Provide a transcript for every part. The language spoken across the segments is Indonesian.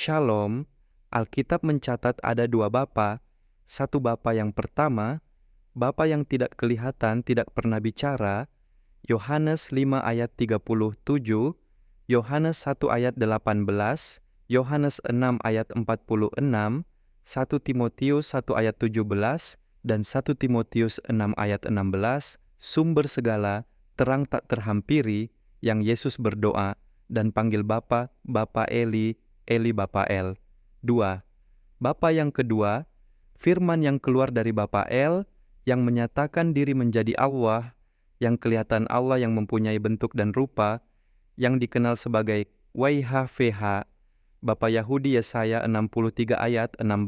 Shalom, Alkitab mencatat ada dua Bapa. Satu Bapa yang pertama, Bapa yang tidak kelihatan, tidak pernah bicara, Yohanes 5 ayat 37, Yohanes 1 ayat 18, Yohanes 6 ayat 46, 1 Timotius 1 ayat 17, dan 1 Timotius 6 ayat 16, sumber segala, terang tak terhampiri, yang Yesus berdoa dan panggil Bapa, Bapa Eli, Eli Bapa El. 2. Bapa yang kedua, firman yang keluar dari Bapa El, yang menyatakan diri menjadi Allah, yang kelihatan Allah yang mempunyai bentuk dan rupa, yang dikenal sebagai YHVH, Bapa Yahudi Yesaya 63 ayat 16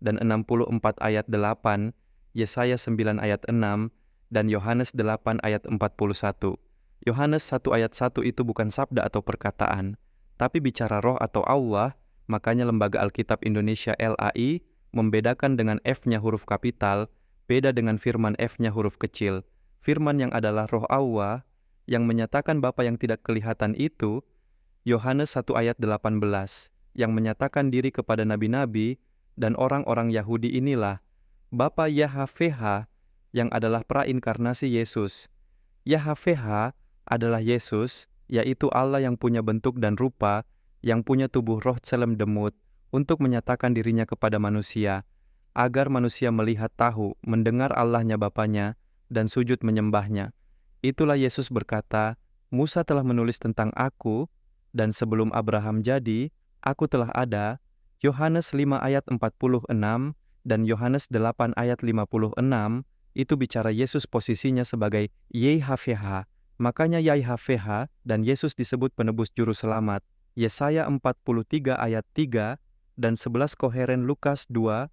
dan 64 ayat 8, Yesaya 9 ayat 6, dan Yohanes 8 ayat 41. Yohanes 1 ayat 1 itu bukan sabda atau perkataan, tapi bicara roh atau Allah, makanya Lembaga Alkitab Indonesia LAI membedakan dengan F-nya huruf kapital, beda dengan firman F-nya huruf kecil. Firman yang adalah roh Allah, yang menyatakan Bapa yang tidak kelihatan itu, Yohanes 1 ayat 18, yang menyatakan diri kepada nabi-nabi dan orang-orang Yahudi inilah Bapa YHVH, yang adalah prainkarnasi Yesus. YHVH adalah Yesus, yaitu Allah yang punya bentuk dan rupa, yang punya tubuh roh tselem demut, untuk menyatakan dirinya kepada manusia, agar manusia melihat tahu, mendengar Allahnya Bapanya, dan sujud menyembahnya. Itulah Yesus berkata, Musa telah menulis tentang aku, dan sebelum Abraham jadi, aku telah ada. Yohanes 5 ayat 46 dan Yohanes 8 ayat 56, itu bicara Yesus posisinya sebagai YHVH. Makanya YHVH dan Yesus disebut penebus juru selamat. Yesaya 43 ayat 3 dan 11 koheren Lukas 2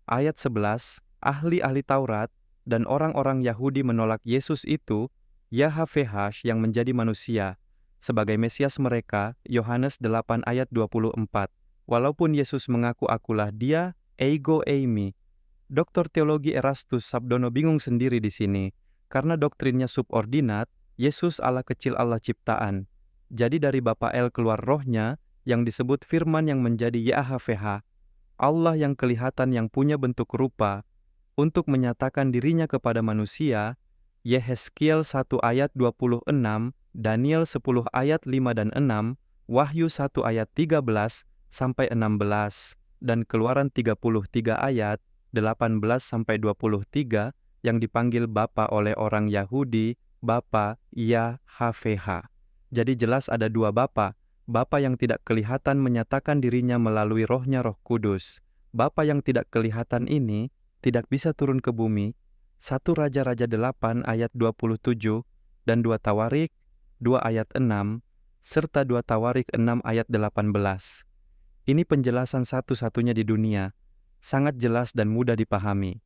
ayat 11, ahli-ahli Taurat dan orang-orang Yahudi menolak Yesus itu, YHVH yang menjadi manusia, sebagai Mesias mereka, Yohanes 8 ayat 24. Walaupun Yesus mengaku akulah dia, ego eimi. Doktor teologi Erastus Sabdono bingung sendiri di sini, karena doktrinnya subordinat, Yesus Allah kecil Allah ciptaan. Jadi dari Bapa El keluar rohnya, yang disebut firman yang menjadi YHVH, Allah yang kelihatan yang punya bentuk rupa, untuk menyatakan dirinya kepada manusia, Yehezkiel 1 ayat 26, Daniel 10 ayat 5 dan 6, Wahyu 1 ayat 13 sampai 16, dan Keluaran 33 ayat 18 sampai 23 yang dipanggil Bapa oleh orang Yahudi, Bapa YHVH. Jadi jelas ada dua Bapa. Bapa yang tidak kelihatan menyatakan dirinya melalui rohnya Roh Kudus. Bapa yang tidak kelihatan ini tidak bisa turun ke bumi. 1 Raja-Raja 8 ayat 27 dan 2 Tawarik 2 ayat 6 serta 2 Tawarik 6 ayat 18. Ini penjelasan satu-satunya di dunia, sangat jelas dan mudah dipahami.